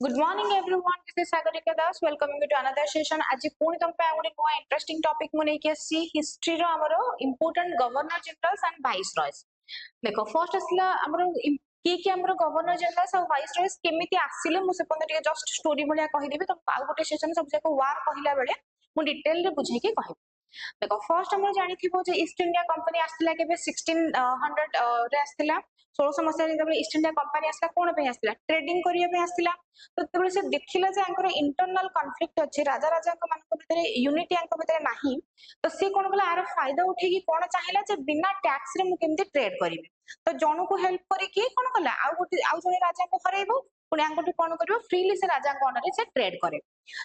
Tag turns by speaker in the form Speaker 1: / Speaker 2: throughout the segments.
Speaker 1: Good morning everyone. This is Sagarika Das. Welcoming you to another session. आज पुणी तुम पे गोटे नुआ इंटरेस्टिंग टॉपिक मु नेकी आसी हिस्ट्री रो हमरो important governor generals and vice Royce. देखो फर्स्ट असला हमरो कि हमरो गवर्नर जनरल्स और वाइस रॉयस केमिति आसिले मु से पन्द टिके जस्ट स्टोरी भलिया कहि देबी तो आ गोटे सेशन सब जाको वार कहिला बेले मु डिटेल रे बुझे के कहबी. देखो फर्स्ट हम जानी थी जे ईस्ट इंडिया कंपनी आसला केबे 1600 रे आसला 1600 मसिया जब ईस्ट इंडिया कंपनी आसला कोन पे आसला ट्रेडिंग करिया पे आसला. तो तबले से देखिला जे अंकर इंटरनल कॉन्फ्लिक्ट अछि राजा राजा को मान को भीतर यूनिटी अंक भीतर नाही. तो से कोन गला आर फायदा उठे की कोन चाहिला जे बिना टैक्स रे मु केमते ट्रेड करिवे. तो जणु को हेल्प करी की कोन गला आउ जने राजा को हरेबो पुणी आंगटू कोन करिवो फ्रीली से राजा को अंडर से ट्रेड करे.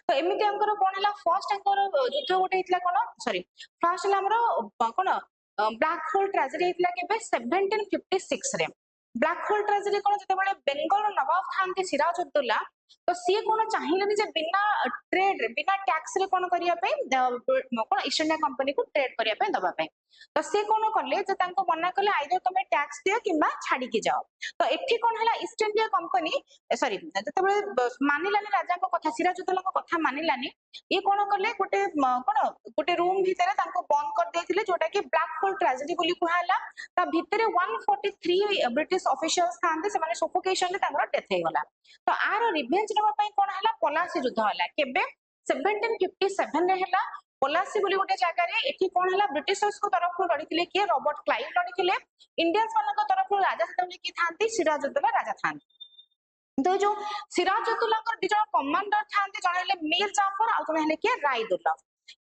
Speaker 1: तो एमिति अंकर कोन हला फर्स्ट अंकर युद्ध गोटे हितला कोन सॉरी फर्स्ट हला हमरो कोन ब्लैक होल ट्रेजेडी हितला केबे 1756 रे. ब्लैक होल ट्रेजेडी कोन जते बळे बेंगल नवाब थानते सिराजुद्दौला तो सी कोन चाहिलेनी जे बिना ट्रेड रे बिना टैक्स रे कोन करिया पे कोन ईस्ट इंडिया कंपनी को ट्रेड करिया पे दबा पे. तो से कोन करले जे तांको मना करले आइदर तमे टैक्स दियो किबा छाडी के जाओ. तो एठी कोन हला ईस्ट इंडिया कंपनी सॉरी जते बळे मानिलानी राजा को कथा सिराजुद्दौला को कथा मानिलानी ये कोन करले गोटे कोन गोटे रूम भीतर तांको बंद कर देथिले जोटा कि ब्लैक होल ट्रेजेडी बोली कुहाला. ता भीतर 143 ब्रिटिश ऑफिशियल्स थांते से माने सफोकेशन रे तांगर डेथ हे गला. तो आरो रिवेंज नेबा पई कोन हला पलासी युद्ध हला केबे 1757 रे हला. पलासी बोली गोटे जगह रे एठी कोन हला ब्रिटिशर्स को तरफ लड़ीथिले के रॉबर्ट क्लाइव लड़ीथिले इंडियंस मान को तरफ राजा सेतबे की थांती सिराजुद्दौला राजा थांती. तो जो सिराजुद्दौला को दिजो कमांडर थांते जने हले मीर जाफर आ जने हले के रायदुल्ला.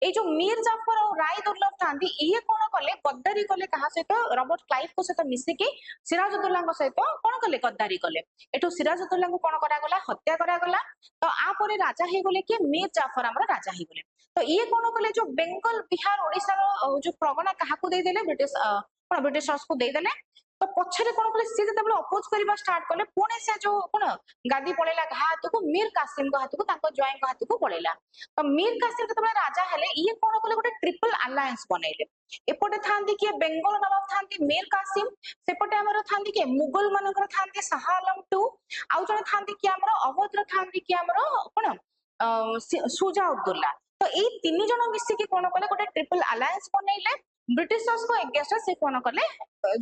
Speaker 1: ए जो मीर जाफर और रायदुल्ला थांती ये कोन कले गद्दारी कले कहा सहित रॉबर्ट क्लाइव को सहित मिसी की सिराजुद्दौला को सहित कोन कले गद्दारी कले. एठो सिराजुद्दौला को कोन करा गला हत्या करा गला. तो आ परे राजा हे गले के मीर जाफर हमर राजा हे गले. तो ये कोन कले जो बेंगल बिहार ओडिसा रो जो प्रगना काहा को दे देले ब्रिटिशर्स को दे देले. तो पछरे कोन कले से जते अपोज करबा स्टार्ट कले पुणे से जो कोन गादी पळेला हाथ को मीर कासिम को हाथ को ताको जॉइन को हाथ को पळेला. तो मीर कासिम जते राजा हेले ये कोन कले गोटे ट्रिपल अलायंस बनेले. एपटे थांती के बेंगल नवाब थांती मीर कासिम सेपटे हमर थांती के मुगल मानकर थांती शाह आलम टू आउ जने थांती के हमर अवध रे थांती के हमर कोन सुजाउद्दौला. तो ए तीन जण मिसी के कोन कले गोटे ट्रिपल अलायंस बनेले ब्रिटिशर्स को अगेंस्ट से कोन कले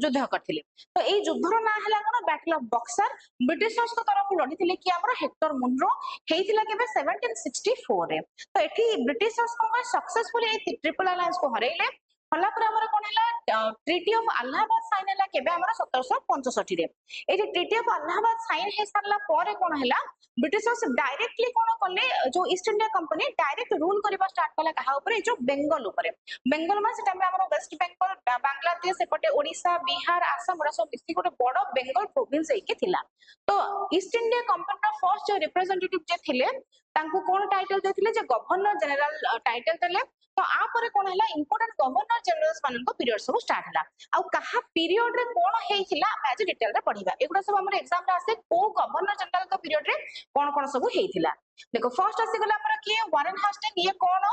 Speaker 1: युद्ध करथिले. तो ए युद्धर ना हला कोन बैटल ऑफ बक्सर. ब्रिटिशर्स को तरफ लड़ीथिले कि हमर हेक्टर मुनरो हेइथिला केबे 1764 रे. तो एठी ब्रिटिशर्स को सक्सेसफुली ए ट्रिपल अलायंस को हरेले. हला पर हमर कोन हला ट्रीटी ऑफ अलाहाबाद साइन हला केबे हमर 1765 रे. ए जे ट्रीटी ऑफ अलाहाबाद साइन हे सरला परे कोन हला ब्रिटिशर्स डायरेक्टली कोन कले जो east India company direct rule करबा स्टार्ट कला कहा ऊपर जो बेंगल ऊपर. बेंगल में से टाइम हमर वेस्ट बेंगल बांग्लादेश सेपटे ओडिसा बिहार आसाम ओरा सब मिसी गोटे बड़ बेंगल प्रोविंस हेके थिला. तो ईस्ट इंडिया कंपनी का फर्स्ट जो रिप्रेजेंटेटिव जे थिले तांको कोन टाइटल देथिले जे गवर्नर जनरल टाइटल देले. तो आ परे कोन हला इंपोर्टेंट गवर्नर जनरल्स मानन को पीरियड सब स्टार्ट हला. आ कहा पीरियड रे कोन हेइथिला हम आज डिटेल रे पढिबा. एगुडा सब हमर एग्जाम रे आसे को गवर्नर जनरल का पीरियड रे कोन कोन सब हेइथिला. देखो फर्स्ट आसी गला हमर के वारेन हास्टिंग ये कोन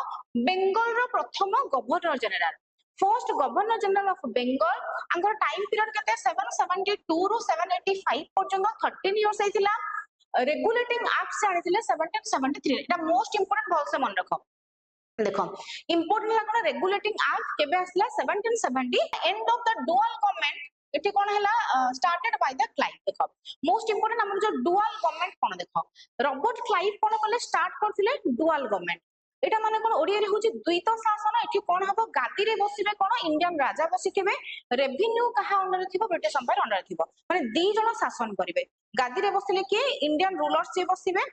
Speaker 1: बेंगल रो प्रथम governor general. First governor general of Bengal अंगर time period केते 772 रो 785 पर्यंत 13 इयर्स हेइथिला. रेगुलेटिंग एक्ट से आनिथिले 1773. एटा मोस्ट इंपोर्टेंट भल से मन रखो. देखो इंपोर्टेंट है कोन रेगुलेटिंग एक्ट केबे आसला 1770 and of the dual government एठी कोन हला स्टार्टेड बाय द क्लाइव. देखो मोस्ट इंपोर्टेंट हमर जो डुअल गवर्नमेंट कोन देखो रॉबर्ट क्लाइव कोन कले स्टार्ट करथिले डुअल गवर्नमेंट. एटा माने कोन ओडिया रे होची द्वैत शासन. एठी कोन हबो गादी रे बसिबे कोन इंडियन राजा बसिथिबे रेवेन्यू कहा अंडर थिबो ब्रिटिश एम्पायर अंडर थिबो माने दी जण शासन करिवे. गादी रे बसिले के इंडियन रूलर्स जे बसिबे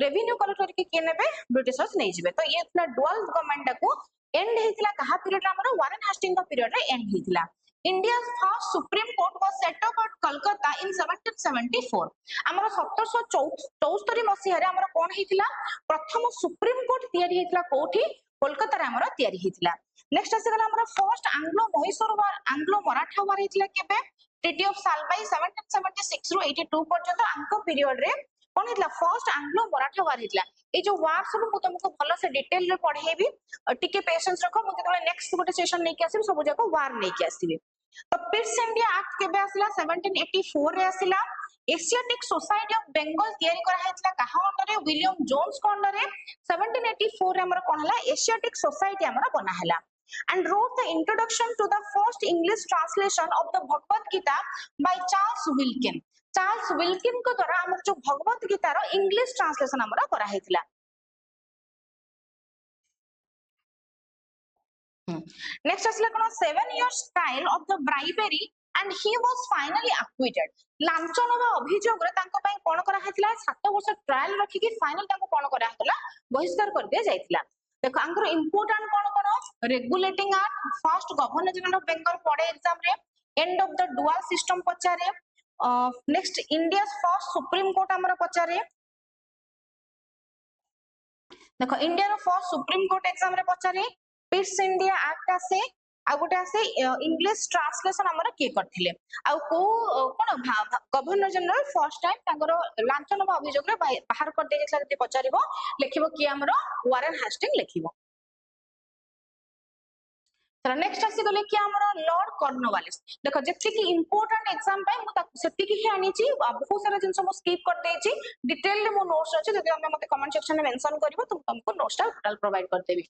Speaker 1: रेवेन्यू कलेक्टर के के नेबे ब्रिटिशर्स नै जिवे. तो ये थला डुअल गवर्नमेंट को एंड हेतिला कहा पीरियड हमर वारेन हास्टिंग का पीरियड रे and हेतिला. India's first Supreme Court was set up at Kolkata in 1774. हमर 1774 मसिया रे हमर कोन हेतिला प्रथम सुप्रीम कोर्ट तयारी हेतिला कोठी कोलकाता रे हमर तयारी हेतिला. नेक्स्ट आसी गला हमर फर्स्ट एंग्लो मैसूर वार एंग्लो मराठा वार हेतिला केबे ट्रीटी ऑफ सालबाई 1776 रो 82 पर्यंत अंक पीरियड रे कोन हेतिला फर्स्ट एंग्लो मराठा वार हेतिला. ए जो वार सब मु तुमको भलो से डिटेल रे पढेबी टिके पेशेंस रखो. मु जेतले नेक्स्ट गोटे सेशन नै के आसी सब जाको वार नै के आसीबे. तो पिट्स इंडिया एक्ट केबे आसला 1784 रे आसिला. एशियाटिक सोसाइटी ऑफ बेंगल तयारी करा हेतला कहा अंडर रे विलियम जोन्स को अंडर रे 1784 रे हमर कोन हला एशियाटिक सोसाइटी हमर बना हला and wrote the introduction to the first English translation of the Bhagavad Gita by Charles Wilkin. Charles Wilkin को द्वारा हमर जो भगवत गीता रो इंग्लिश ट्रांसलेशन हमर करा हेतला। नेक्स्ट असला कोन 7 years trial of the bribery and he was finally acquitted. लांचन वा अभियोग रे तांको पई कोन करा हेतला 7 वर्ष ट्रायल रखी कि फाइनल तांको कोन करा हेतला बहिष्कार कर दिया जायतिला। देखो आंकर इंपोर्टेंट कोन कोन regulating act first governor general of Bengal पड़े एग्जाम रे end of the dual system पचारे next India first supreme court हमर पचारे देखो इंडिया रो फर्स्ट सुप्रीम कोर्ट एग्जाम रे पचारे पिट्स इंडिया एक्ट आसे आ गोटे आसे इंग्लिश ट्रांसलेशन हमर के करथिले आ को कोन गवर्नर जनरल फर्स्ट टाइम तांकर लांचन अभियोग रे बाहर कर दे जेतला जति पचारिबो लिखिबो कि हमर वारेन हास्टिंग लिखिबो। नेक्स्ट आसी गले कि हमर लॉर्ड कॉर्नवालिस देखो जति की इंपोर्टेंट एग्जाम पय मु सेति की ही आनी ची बहुत सारा जिंस मु स्किप कर दे ची डिटेल ले मो नोट्स अछि जति हम मते कमेंट सेक्शन में मेंशन करिवो तो तुमको नोट्स टोटल प्रोवाइड कर देबी।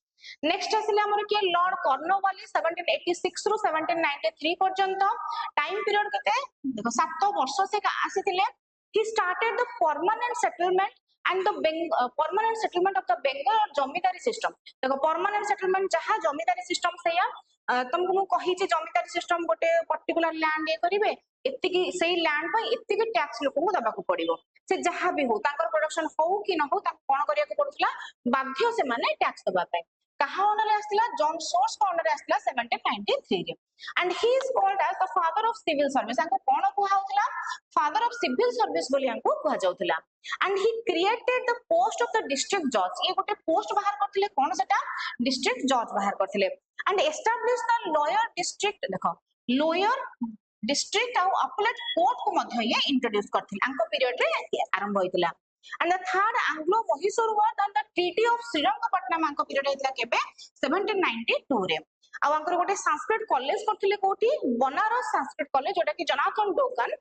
Speaker 1: नेक्स्ट आसीले हमर कि लॉर्ड कॉर्नवालिस 1786 रु 1793 पर्यंत टाइम पीरियड कते देखो 7 वर्ष से आसीतिले he started the permanent settlement and the permanent settlement of the Bengal zamindari system देखो परमानेंट सेटलमेंट जहां जमीदारी सिस्टम सेया तुमको मु कहि जे जमीदारी सिस्टम गोटे पर्टिकुलर लैंड ए करिवे एत्ति की सेही लैंड पर एत्ति की टैक्स लोक को दबा को पड़िबो से जहां भी हो तांकर प्रोडक्शन हो कि न हो ता कोन करिया को पड़ुतला बाध्य से माने टैक्स दबा पे कहा ओनर आस्तिला जॉन सोर्स को ओनर आस्तिला 1793 रे and he is called as the father of civil service आंको कोन को हाउतला father of civil service बोली आंको कहा जाउतला and he created the post of the district judge ये गोटे पोस्ट बाहर करथिले कोन सेटा डिस्ट्रिक्ट जज बाहर करथिले and established the lawyer district देखो lawyer डिस्ट्रिक्ट और अपीलेट कोर्ट को मध्य ये इंट्रोड्यूस करथिले आंको पीरियड रे आरंभ होइतला and the third Anglo Mysore war on the treaty of Srirangapatnam आंको पीरियड हेतला केबे 1792 रे आ आंकर गोटे संस्कृत कॉलेज करथिले कोठी बनारस संस्कृत कॉलेज जोटा कि जोनाथन डोकन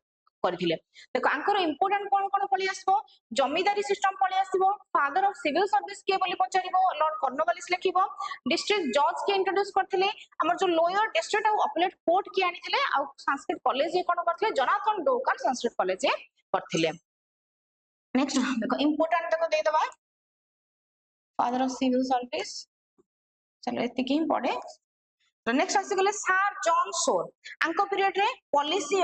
Speaker 1: करथिले देखो आंकर इंपोर्टेंट कोन कोन पळी आसबो जमीदारी सिस्टम पळी आसीबो फादर ऑफ सिविल सर्विस के बोली पचारिबो लॉर्ड कॉर्नवालिस लिखिबो डिस्ट्रिक्ट जज के इंट्रोड्यूस करथिले हमर जो लोअर डिस्ट्रिक्ट और अपीलेट कोर्ट के आनिथिले आ संस्कृत कॉलेज ये कोन करथिले जोनाथन डोकन संस्कृत कॉलेज ये करथिले। नेक्स्ट देखो इंपोर्टेंट देखो दे दबा फादर ऑफ सिविल सर्विस चलो एति की पढ़े तो नेक्स्ट आसी गले सर जॉन सोर आंको पीरियड रे पॉलिसी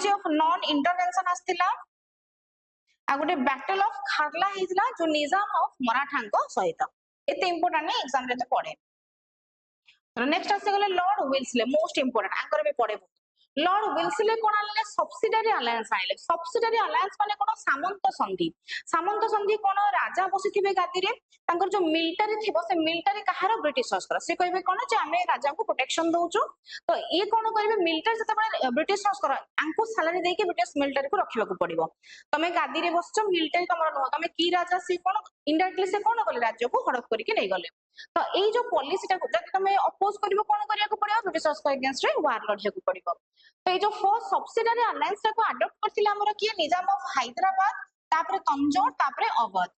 Speaker 1: ऑफ नॉन इंटरवेंशन आस्तिला आ गोटे बैटल ऑफ खारला हेतला जो निजाम ऑफ मराठांको सहित एते इंपोर्टेंट है एग्जाम रे तो पढ़े तो नेक्स्ट आसी गले लॉर्ड विल्सले मोस्ट इंपोर्टेंट आंकर भी पढ़े लॉर्ड विल्सले कोन आले सब्सिडियरी अलायंस आले सब्सिडियरी अलायंस माने कोन सामंत संधि कोन राजा बसिथिबे गादी रे तांकर जो मिलिटरी थिबो से मिलिटरी कहार ब्रिटिश संस्कर से कहबे कोन जे हमें राजा को प्रोटेक्शन दोउचो तो ये कोन करबे मिलिटरी जते बळे ब्रिटिश संस्कर आंको सैलरी देके ब्रिटिश मिलिटरी को रखिबा को पड़िबो तमे गादी रे बसचो मिलिटरी तमरा न तमे की राजा से कोन इनडायरेक्टली से कोन करले राज्य को हड़प करके नै गले तो एई जो पॉलिसी टा जति तमे अपोज करबो कोन करिया को पड़िबो ब्रिटिश संस्कर अगेंस्ट रे वार लड़िया को पड़िबो तो ये जो फर्स्ट सब्सिडियरी अलायंस को अडॉप्ट करथिला हमर किए निजाम ऑफ हैदराबाद तापरे तंजौर तापरे Awadh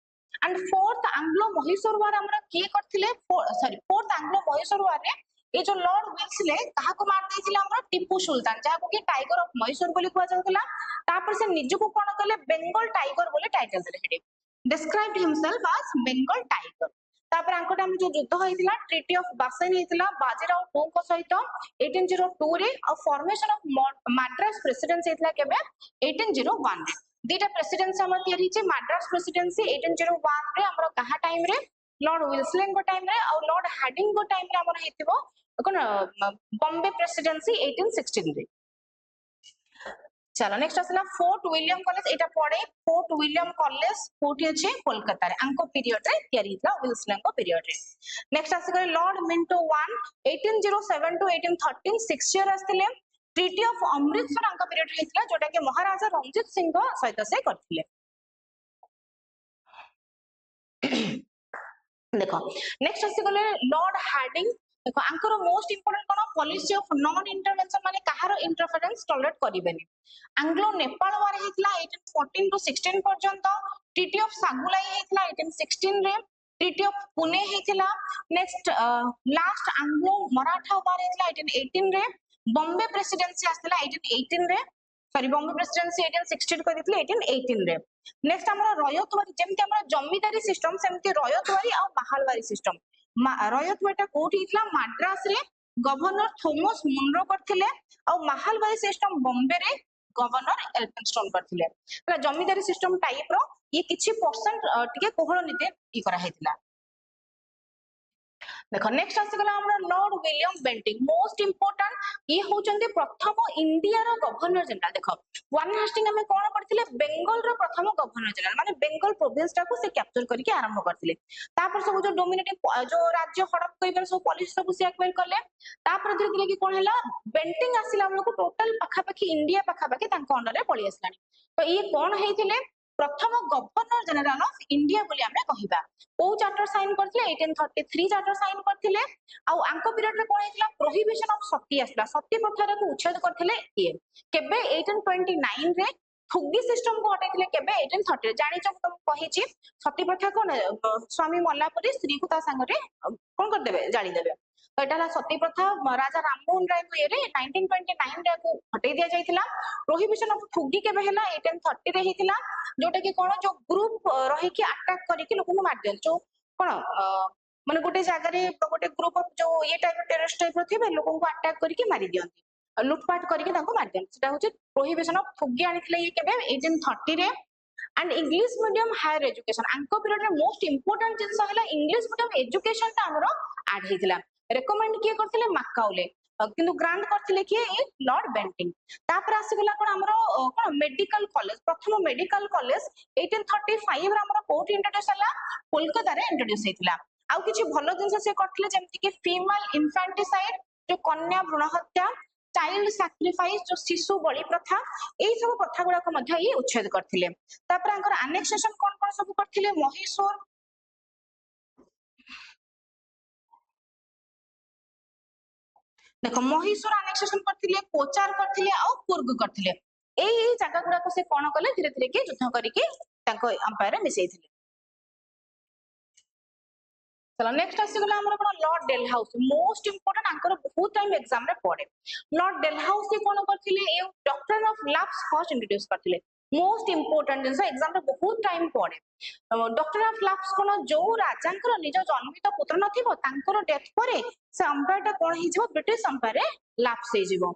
Speaker 1: and fourth Anglo Mysore war हमर किए करथिले फोर्थ एंग्लो मैसूर वार रे ये जो लॉर्ड विल्सले कहा को मार देथिला हमर टीपू सुल्तान जहा को कि टाइगर ऑफ मैसूर बोली कहआ जाउतला तापर से निज को कोन कले बेंगल टाइगर बोले टाइटल देले हेडे described himself as Bengal tiger तापर आंको टाइम जो युद्ध होइतिला ट्रीटी ऑफ बासेन हेतिला बाजीराव टू को सहित 1802 रे और फॉर्मेशन ऑफ मद्रास प्रेसिडेंसी हेतिला केबे 1801 रे दीटा प्रेसिडेंसी हमर तयारी चे मद्रास प्रेसिडेंसी 1801 रे हमर कहा टाइम रे लॉर्ड विल्सले को टाइम रे और लॉर्ड हार्डिंग को टाइम रे हमर हेतिबो कोन बॉम्बे प्रेसिडेंसी 1816 रे चलो नेक्स्ट आसला फोर्ट विलियम कॉलेज एटा पड़े फोर्ट विलियम कॉलेज कोठी अछि कोलकाता रे आंको पीरियड रे तयारी हितला विल्सले को पीरियड रे नेक्स्ट आसी गले लॉर्ड मिंटो 1 1807 टू 1813 6 ईयर आस्तिले ट्रीटी ऑफ अमृतसर आंको पीरियड रे हितला जोटा के महाराजा रणजीत सिंह को सहित से करथिले देखो नेक्स्ट आसी गले लॉर्ड हार्डिंग देखो आंकर मोस्ट इंपोर्टेंट कोन पॉलिसी ऑफ नॉन इंटरवेंशन माने कहार इंटरफेरेंस टॉलरेट करिवेनी एंग्लो नेपाल वार हेतला 1814 टू 16 पर्यंत ट्रीटी ऑफ सागुलाई हेतला 1816 रे ट्रीटी ऑफ पुणे हेतला next last Anglo Maratha war हेतला 1818 रे बॉम्बे प्रेसिडेंसी आस्तला 1818 रे सॉरी बॉम्बे प्रेसिडेंसी 1816 कर दितले 1818 रे नेक्स्ट हमरा रयतवारी जेमति हमरा जमीदारी सिस्टम सेमति रयतवारी आ महालवारी सिस्टम रयतवारीटा कोठी हितला मद्रास रे गवर्नर थॉमस मुनरो करथिले आ महालवारी सिस्टम बॉम्बे रे गवर्नर एल्फिंस्टन करथिले हला जमीदारी सिस्टम टाइप रो ये किछि परसेंट टिके कोहळ नीति इ करा हेतिला देखो नेक्स्ट आसीगला हमरा Lord William Bentinck most important ये होचंदे प्रथम इंडिया रो गवर्नर जनरल देखो वन हास्टिंग हमें कोन पड़थिले बेंगल रो प्रथम गवर्नर जनरल माने बेंगल प्रोविंस टा को से कैप्चर करके आरंभ करथिले तापर सब जो डोमिनेटिंग जो राज्य हड़प कइबर सब पुलिस सब से एक्वायर करले तापर धीरे धीरे कि कोन हैला बेंटिंग आसिला हम लोग टोटल पाखा पाखी इंडिया पाखा पाखी तांको अंडर रे पळी आसलानी तो ये कोन हेतिले प्रथम गवर्नर जनरल ऑफ इंडिया बोली हमें कहिबा ओ चार्टर साइन करथिले 1833 चार्टर साइन करथिले आ आंको पीरियड रे कोन हेतिला प्रोहिबिशन ऑफ सती आसला सती प्रथा को उच्छेद करथिले ये केबे 1829 रे थुग्गी सिस्टम को हटाइथिले केबे 1830 जानि छ तुम कहिछि सती प्रथा कोन स्वामी मल्ला परी स्त्री को ता संग रे कोन कर देबे जाली देबे तो एटा सती प्रथा राजा राममोहन राय को ये 1929 रे को हटाई दिया जाइथिला प्रोहिबिशन ऑफ थुग्गी केबे हला 1830 रे हिथिला जोटा कि कोन जो ग्रुप रही कि अटैक करिके लोक को मार दियन जो कोन माने गोटे जगह रे गोटे ग्रुप ऑफ जो ये टाइप टेररिस्ट टाइप थिबे लोक को अटैक करिके मारी दियंती लुटपाट करके ताको मार दियन सेटा होचे प्रोहिबिशन ऑफ थुग्गी आनिथिले ये केबे 1830 रे and English medium higher education आंको पीरियड रे मोस्ट इंपोर्टेंट जिंस हला इंग्लिश मीडियम एजुकेशन ता हमरो ऐड हेतिला रेकमेंड किए करथिले माकाउले किंतु ग्रांट करथिले कि लॉर्ड बेंटिंग तापर आसीगला कोन हमरो कोन मेडिकल कॉलेज प्रथम मेडिकल कॉलेज 1835 रे हमरो कोट इंट्रोड्यूस हला कोलकाता रे इंट्रोड्यूस हेतिला आउ किछि भलो जिंस से करथिले जेमति कि फीमेल इन्फेंटिसाइड जो कन्या भ्रूण हत्या चाइल्ड सैक्रिफाइस जो शिशु बलि प्रथा एई सब प्रथा गुडा को मध्य ये उच्छेद करथिले तापर अंकर अनेक्सेशन कोन कोन सब करथिले महिषूर देखो महिषूर अनेक्सेशन करथिले कोचार करथिले आ कुर्ग करथिले एई जगह गुडा को से कोन कले धीरे धीरे के युद्ध करिके ताको एम्पायर रे मिसेइथिले चलो नेक्स्ट आसीगला हमर कोन लॉर्ड डेलहाउस मोस्ट इंपोर्टेंट आंकर बहुत टाइम एग्जाम रे पड़े लॉर्ड डेलहाउस से कोन करथिले a doctrine of lapse first introduce करथिले मोस्ट इंपोर्टेंट जिंस एग्जाम रे बहुत टाइम पड़े डॉक्ट्रिन ऑफ लैप्स कोन जो राजांकर निज जन्मित पुत्र नथिबो तांकर डेथ परे से अंपायर ता कोन हि जिवो ब्रिटिश अंपायर रे लैप्स हे जिवो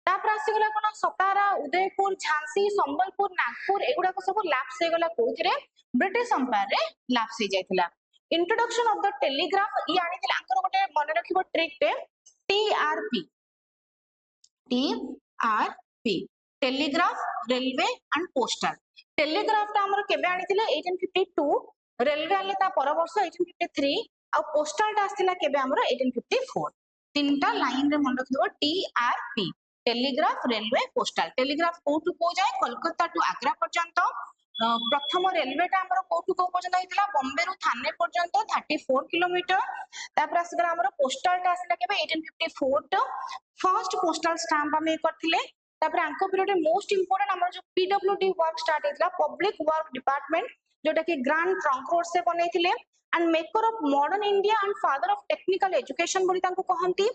Speaker 1: तापर आसीगला कोन सतारा उदयपुर झांसी संबलपुर नागपुर एगुडा को सब लैप्स हे गला कोथरे ब्रिटिश अंपायर रे लैप्स हे जायतिला इंट्रोडक्शन ऑफ द टेलीग्राफ ये आनिथिला अंकर गोटे मन रखिबो ट्रिक टे TRP telegraph railway and postal telegraph ता हमर केबे आनिथिले 1852 रेलवे आले ता पर वर्ष 1853 आ पोस्टल ता आस्थिला केबे हमर 1854 तीनटा लाइन रे मन रखिबो TRP telegraph railway postal telegraph कोठु को जाय कोलकाता टू आग्रा पर्यंत प्रथम रेलवे टा हमर कोठु को पर्यंत हितला बॉम्बे रु थाने पर्यंत 34 किलोमीटर तापर आसगला हमर पोस्टल टा आसला केबे 1854 ट फर्स्ट पोस्टल स्टैम्प हमें करथिले तापर आंको पीरियड मोस्ट इंपोर्टेंट हमर जो पीडब्ल्यूडी वर्क स्टार्ट हितला पब्लिक वर्क डिपार्टमेंट जोटा कि ग्रांड ट्रंक रोड से बनेथिले and maker of modern India and father of technical education बोली तांको कहंती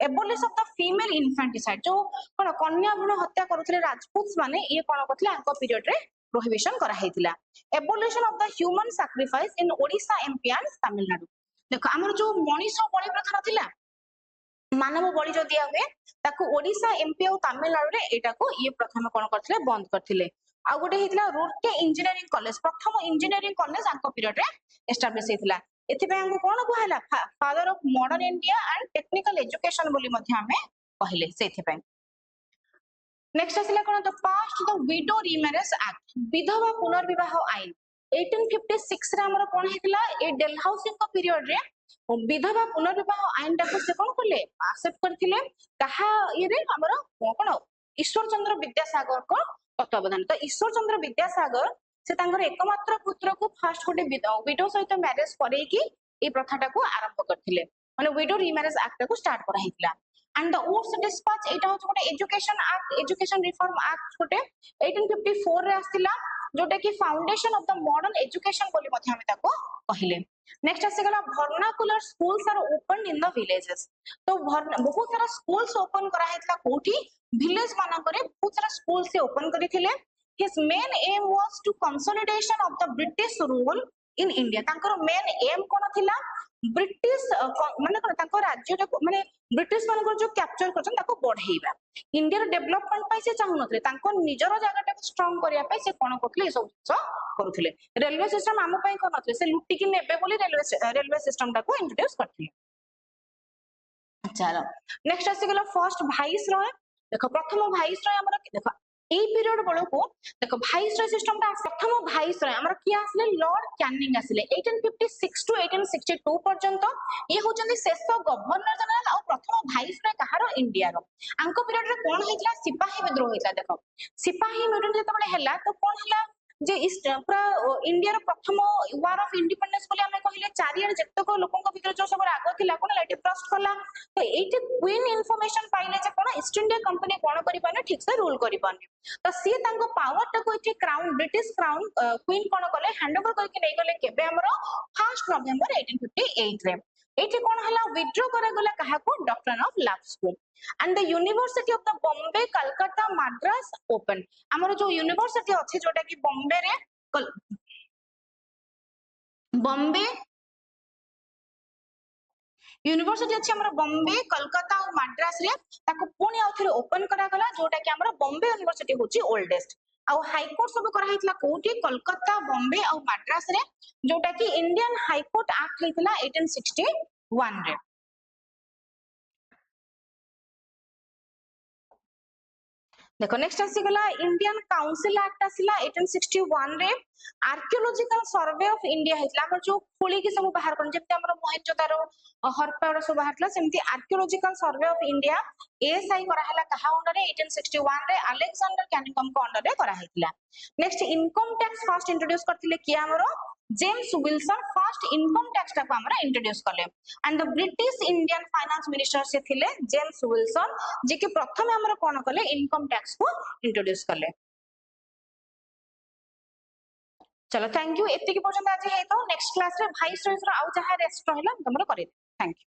Speaker 1: abolish of the female infanticide जो कोन कन्या भ्रूण हत्या करूथिले राजपूत माने ये कोन करथिले आंको पीरियड रे प्रोहिबिशन करा हेतिला abolition of the human sacrifice in Odisha MP and Tamil Nadu देखो हमर जो मनीष बलि प्रथा नथिला मानव बलि जो दिया हुए ताको ओडिशा एमपी और तमिलनाडु रे एटा को ये प्रथम कोन करथिले बंद करथिले आ गोटे हेतिला रूरके इंजीनियरिंग कॉलेज प्रथम इंजीनियरिंग कॉलेज आंको पीरियड रे एस्टैब्लिश हेतिला एथिबे हमको कोन कहला father of modern India and technical education बोली मध्ये हमें कहले सेथिबे नेक्स्ट आसिला कोन the passed the widow remarriage act विधवा पुनर्विवाह आईन 1856 रे हमर कोन हेतिला ए डेलहाउसिंग को पीरियड रे विधवा पुनर्विवाह आईन टा को से कोन करले एक्सेप्ट करथिले कहा ये रे हमर कोन ईश्वर चंद्र विद्यासागर को तत्वावधान तो ईश्वर चंद्र विद्यासागर से तांगर एकमात्र पुत्र को फर्स्ट गोटे विडो सहित मैरिज करे कि ए प्रथाटा को आरंभ करथिले माने विडो रीमैरेज एक्ट को स्टार्ट करा हितला एंड द वुड्स डिस्पैच एटा हो गोटे एजुकेशन रिफॉर्म एक्ट गोटे 1854 रे आस्तिला जोटा कि foundation of the modern education बोली मध्ये हम ताको कहिले। नेक्स्ट आसीगला vernacular schools are open in the villages. तो बहुत सारा स्कूल्स ओपन करा हितला कोठी विलेज माना करे बहुत सारा स्कूल से open करिथिले। His main aim was to consolidation of the British rule in India। तांकर मेन एम कोन थिला ब्रिटिश माने कोन तांकर राज्य माने ब्रिटिश मानकर जो कैप्चर करछन ताको बढ़ेइबा इंडिया डेवलपमेंट पाई से चाहु नथले तांको निजरो जागाटा स्ट्रांग करिया पाई से कोन करथले ए सब करूथले। रेलवे सिस्टम आम पाई कोन नथले से लुटी कि नेबे बोली रेलवे सिस्टम टाको इंट्रोड्यूस करथिले। चलो नेक्स्ट आसीगला फर्स्ट वाइस रॉय। देखो प्रथम वाइस रॉय हमर देखो এই পিরিয়ড বড়কু দেখো ভাইসরয় সিস্টেমটা প্রথম ভাইসরয় আমরা কি আসলে লর্ড ক্যানিং আসলে 1856 টু 1862 পর্যন্ত ইয়ে হচ্ছেন শেষ গভর্নর জেনারেল আর প্রথম ভাইসরয় কাহার ইন্ডিয়ার আঙ্ক পিরিয়ড রে কোন হইতলা সিপাহী বিদ্রোহ হইতলা। দেখো সিপাহী বিদ্রোহ যেতବେଳେ ହେଲା তো কোন ହେଲା যে পুরা ইন্ডিয়ার প্রথম ওয়ার অফ ইন্ডিপেন্ডেন্স বলে আমি কহিলে চারিয়ার যেতক লোকଙ୍କ ভিতরে যে সব রাগ ଥିଲା কোন লাইট ফ্রস্ট কলা তো এইটি কুইন ইনফরমেশন পাইলে যে কোন ইস্ট ইন্ডিয়া कंपनी কোন করি পানে ঠিক সে রুল করি পানে তো সি তাঙ্গ পাওয়ার টাকু এটি ক্রাউন ব্রিটিশ ক্রাউন কুইন কোন কলে হ্যান্ডওভার করকে নেই গলে কেবে हमर 1 নভেম্বর 1858 রে। এটি কোন হলা উইথড্র করা গলা কাহাকু doctrine of love school and the University of the Bombay Calcutta Madras open। हमर जो यूनिवर्सिटी अछि जोटा कि बॉम्बे रे बॉम्बे यूनिवर्सिटी अछि हमर बॉम्बे कलकत्ता और मद्रास रे ताको पुनी आउथरे ओपन करा गला जोटा कि हमर बॉम्बे यूनिवर्सिटी होची ओल्डेस्ट आ हाई कोर्ट सब करा हितला कोठी कलकत्ता बॉम्बे और मद्रास रे जोटा कि इंडियन हाई कोर्ट एक्ट हितला 1861 रे। देखो नेक्स्ट आसीगला इंडियन काउंसिल एक्ट आसीला 1861 रे। आर्कियोलॉजिकल सर्वे ऑफ इंडिया हितला हमर जो खोली के सब बाहर करन जेते हमर मोहेंजोदारो हरप्पा और सब बाहरला सेमती archaeological survey of India ASI करा हला कहा अंडर रे 1861 रे अलेक्जेंडर कैनिंगम को अंडर रे करा हितला। Next income tax first introduce करथिले कि हमरो James Wilson first income tax टाको हमरा इंट्रोड्यूस करले and the British Indian finance minister से थिले जेम्स विल्सन जे कि प्रथम हमरा कोन करले इनकम टैक्स को इंट्रोड्यूस करले। चलो थैंक यू एति के पर्यंत आज हेतो नेक्स्ट क्लास रे भाइस रॉयस रो आउ जहा रेस्ट रहला हमरो करे। Thank you.